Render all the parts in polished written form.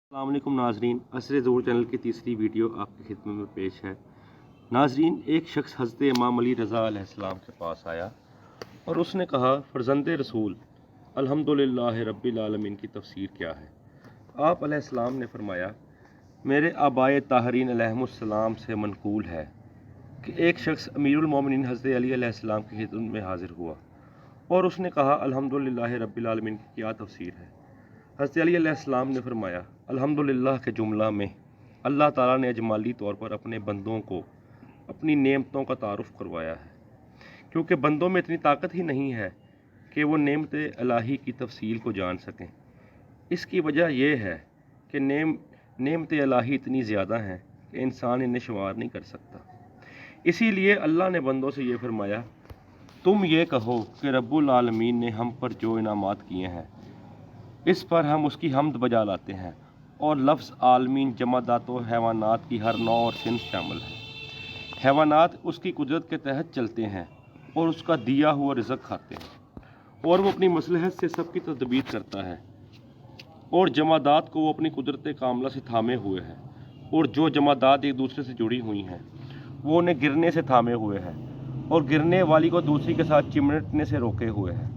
अस्सलाम वालेकुम नाजरीन, असर ज़हूर चैनल की तीसरी वीडियो आपकी खिदमत में पेश है। नाजरीन, एक शख्स हज़रत इमाम अली रज़ा अलैहिस्सलाम के पास आया और उसने कहा, फ़र्ज़ंदे रसूल, अल्हम्दुलिल्लाह रब्बिल आलमीन की तफसीर क्या है? आप अलैहिस्सलाम ने फरमाया, मेरे आबाए ताहरीन अलैहिमुस्सलाम से मनकूल है कि एक शख्स अमीरुल मोमिनीन हज़रत अली अलैहिस्सलाम की खिदमत में हाज़िर हुआ और उसने कहा, अल्हम्दुलिल्लाह रब्बिल आलमीन की क्या तफसीर है? हज़रत अली अलैहिस्सलाम ने फरमाया, अल्हम्दुलिल्लाह के जुमला में अल्लाह ताला ने अजमाली तौर पर अपने बंदों को अपनी नेमतों का तारुफ़ करवाया है, क्योंकि बंदों में इतनी ताकत ही नहीं है कि वो नेमत इलाही की तफसील को जान सकें। इसकी वजह यह है कि नेमत इलाही इतनी ज़्यादा हैं कि इंसान इन्हें शुमार नहीं कर सकता। इसीलिए अल्लाह ने बंदों से ये फरमाया, तुम ये कहो कि रब्बुल आलमीन ने हम पर जो इनामात किए हैं इस पर हम उसकी हम्द बजा लाते हैं, और लफ्ज़ आलमीन जमादात व हैवानात की हर नौ और सिन्फ शामिल है। हैवानात उसकी कुदरत के तहत चलते हैं और उसका दिया हुआ रिज़्क़ खाते हैं, और वो अपनी मसलहत से सबकी तदबीर करता है, और जमादात को वो अपनी कुदरत कामला से थामे हुए है, और जो जमादात एक दूसरे से जुड़ी हुई हैं वो उन्हें गिरने से थामे हुए हैं, और गिरने वाली को दूसरी के साथ चिमटने से रोके हुए हैं,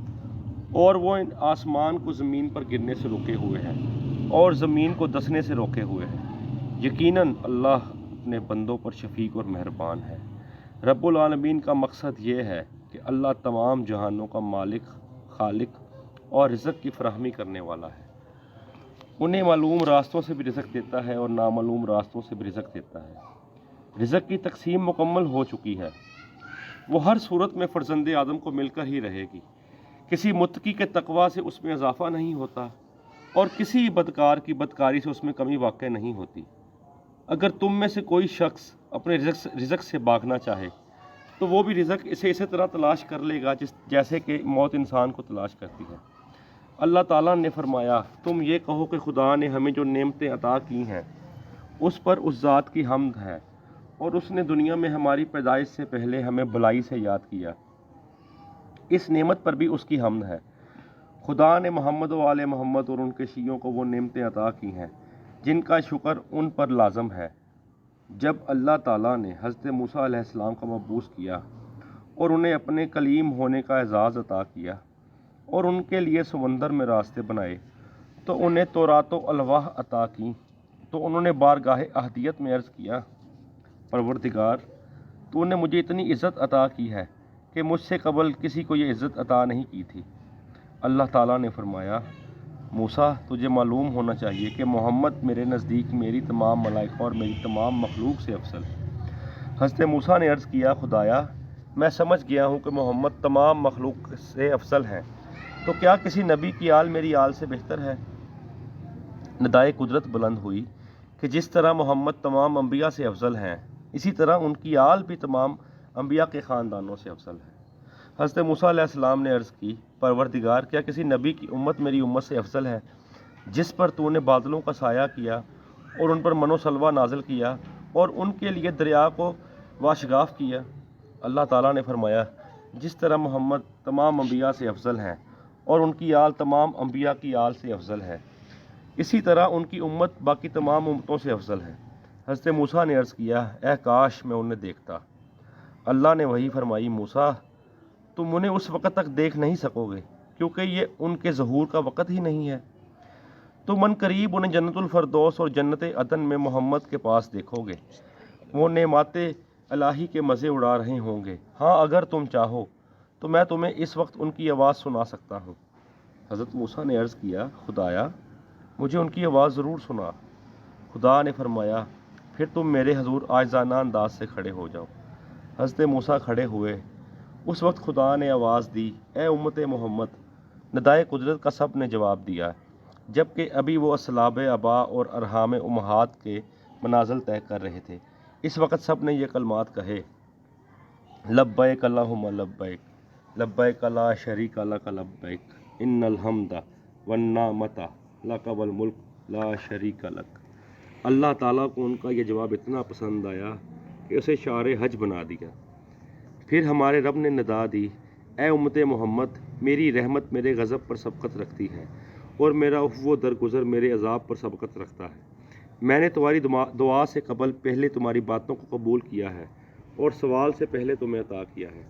और वो इन आसमान को ज़मीन पर गिरने से रोके हुए हैं और ज़मीन को दसने से रोके हुए हैं। यकीनन अल्लाह अपने बंदों पर शफीक और मेहरबान है। रब्बुल आलमीन का मकसद ये है कि अल्लाह तमाम जहानों का मालिक, खालिक और रिज़्क़ की फराहमी करने वाला है। उन्हें मालूम रास्तों से भी रिज़्क़ देता है और नामालूम रास्तों से भी रिज़्क़ देता है। रिज़्क़ की तकसीम मुकम्मल हो चुकी है। वो हर सूरत में फ़र्ज़ंदे आदम को मिलकर ही रहेगी। किसी मुत्तकी के तकवा से उसमें इजाफ़ा नहीं होता और किसी बदकार की बदकारी से उसमें कमी वाक़ई नहीं होती। अगर तुम में से कोई शख्स अपने रिज़्क़ से भागना चाहे तो वो भी रिज़्क़ इसी तरह तलाश कर लेगा जैसे कि मौत इंसान को तलाश करती है। अल्लाह ताला ने फरमाया, तुम ये कहो कि खुदा ने हमें जो नेमतें अता की हैं उस पर उस ज़ात की हम्द है, और उसने दुनिया में हमारी पैदाइश से पहले हमें भलाई से याद किया। इस नेमत पर भी उसकी हम्द है। खुदा ने मोहम्मद व आले मोहम्मद और उनके शियों को वो नेमतें अता की हैं जिनका शुक्र उन पर लाजम है। जब अल्लाह ताला ने हज़रत मूसा अलैहिस्सलाम का मबूस किया और उन्हें अपने कलीम होने का एजाज़ अता किया और उनके लिए समंदर में रास्ते बनाए, तो उन्हें तौरात व अलवाह अता की, तो उन्होंने बारगाह अहदियत में अर्ज़ किया, परवरदिगार, तूने मुझे इतनी इज़्ज़त अता की है कि मुझसे कबल किसी को ये इज़्ज़त अता नहीं की थी। अल्लाह ताला ने फरमाया, मूसा, तुझे मालूम होना चाहिए कि मोहम्मद मेरे नज़दीक मेरी तमाम मलाइका और मेरी तमाम मखलूक से अफसल है। हज़रत मूसा ने अर्ज़ किया, खुदाया, मैं समझ गया हूँ कि मोहम्मद तमाम मखलूक से अफसल हैं, तो क्या किसी नबी की आल मेरी आल से बेहतर है? निदाए कुदरत बुलंद हुई कि जिस तरह मोहम्मद तमाम अम्बिया से अफजल हैं, इसी तरह उनकी आल भी तमाम अम्बिया के ख़ानदानों से अफजल है। हज़रत मूसा अलैहिस्सलाम ने अर्ज़ की, परवरदिगार, क्या किसी नबी की उम्मत मेरी उम्मत से अफजल है, जिस पर तूने बादलों का साया किया और उन पर मनो सलवा नाजिल किया और उनके लिए दरिया को वाशगाफ किया? अल्लाह ताला ने फरमाया, जिस तरह मोहम्मद तमाम अम्बिया से अफजल हैं और उनकी आल तमाम अम्बिया की आल से अफजल है, इसी तरह उनकी उम्मत बाकी तमाम उम्मतों से अफजल है। हज़रत मूसा ने अर्ज़ किया, ए काश मैं उन्हें देखता। अल्लाह ने वही फरमाई, मूसा, तुम उन्हें उस वक़्त तक देख नहीं सकोगे क्योंकि ये उनके ज़हूर का वक़्त ही नहीं है। तुम अन करीब उन्हें जन्नतुल फ़िरदौस और जन्नत अदन में मोहम्मद के पास देखोगे। वो नेमाते इलाही के मज़े उड़ा रहे होंगे। हाँ, अगर तुम चाहो तो मैं तुम्हें इस वक्त उनकी आवाज़ सुना सकता हूँ। हज़रत मूसा ने अर्ज़ किया, खुदाया, मुझे उनकी आवाज़ ज़रूर सुना। खुदा ने फरमाया, फिर तुम मेरे हजूर आज़ाना अंदाज से खड़े हो जाओ। हज़रत मूसा खड़े हुए। उस वक्त खुदा ने आवाज़ दी, ए उम्मत मोहम्मद। निदाए कुदरत का सब ने जवाब दिया, जबकि अभी वो असलाब अबा और अरहाम उम्महात के मनाज़िल तय कर रहे थे। इस वक्त सब ने ये कलमात कहे, लब्बैक अल्लाहुम्मा लब्बैक, लब्बैक ला शरीका लक लब्बैक, इन्नल हम्दा वन्नामता लक वल मुल्क ला शरीका लक। अल्लाह ताला को उनका यह जवाब इतना पसंद आया कि उसे शारे हज बना दिया। फिर हमारे रब ने निदा दी, ए उम्मत मोहम्मद, मेरी रहमत मेरे गज़ब पर सबकत रखती है اور میرا وہ درگزر میرے عذاب پر سبقت رکھتا ہے۔ میں نے تمہاری دعا سے قبل پہلے تمہاری باتوں کو قبول کیا ہے اور سوال سے پہلے تمہیں عطا کیا ہے۔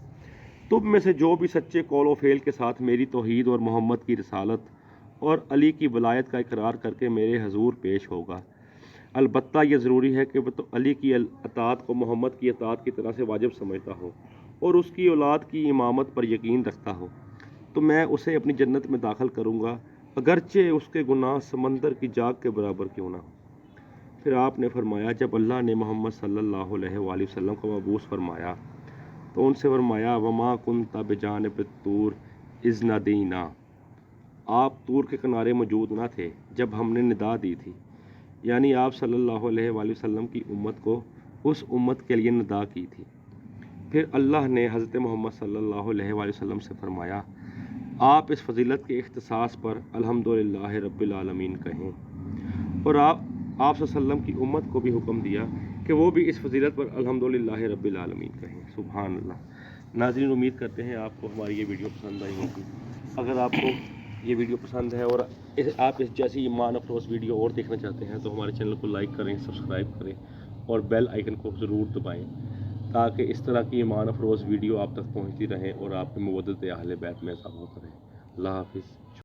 تم میں سے جو بھی سچے قول و فعل کے ساتھ میری توحید اور محمد کی رسالت اور علی کی ولایت کا اقرار کر کے میرے حضور پیش ہوگا، البتہ یہ ضروری ہے کہ وہ تو علی کی اطاعت کو محمد کی اطاعت کی طرح سے واجب سمجھتا ہو اور اس کی اولاد کی امامت پر یقین رکھتا ہو، تو میں اسے اپنی جنت میں داخل کروں گا، اگرچہ اس کے گناہ سمندر کی جاگ کے برابر کیوں نہ ہو۔ پھر آپ نے فرمایا، جب اللہ نے محمد صلی اللہ علیہ وآلہ وسلم کو مبعوث فرمایا تو ان سے فرمایا، وما کنت بجانب الطور اذ نادینا، آپ طور کے کنارے موجود نہ تھے جب ہم نے ندا دی تھی، یعنی آپ صلی اللہ علیہ وآلہ وسلم کی امت کو اس امت کے لیے ندا کی تھی۔ پھر اللہ نے حضرت محمد صلی اللہ علیہ وآلہ وسلم سے فرمایا، آپ اس فضیلت کے اختصاص پر الحمدللہ رب العالمین کہیں، اور آپ صلی اللہ علیہ وسلم کی امت کو بھی حکم دیا کہ وہ بھی اس فضیلت پر الحمدللہ رب العالمین کہیں۔ سبحان اللہ۔ ناظرین، امید کرتے ہیں آپ کو ہماری یہ ویڈیو پسند آئی ہوگی۔ اگر آپ کو یہ ویڈیو پسند ہے اور آپ اس جیسی ایمان افروز ویڈیو اور دیکھنا چاہتے ہیں تو ہمارے چینل کو لائک کریں، سبسکرائب کریں اور بیل آئیکن کو ضرور دبائیں تاکہ اس طرح کی ایمان افروز ویڈیو آپ تک پہنچتی رہیں اور آپ کی مودت اہل بیت میں اضافہ کریں۔ اللہ حافظ۔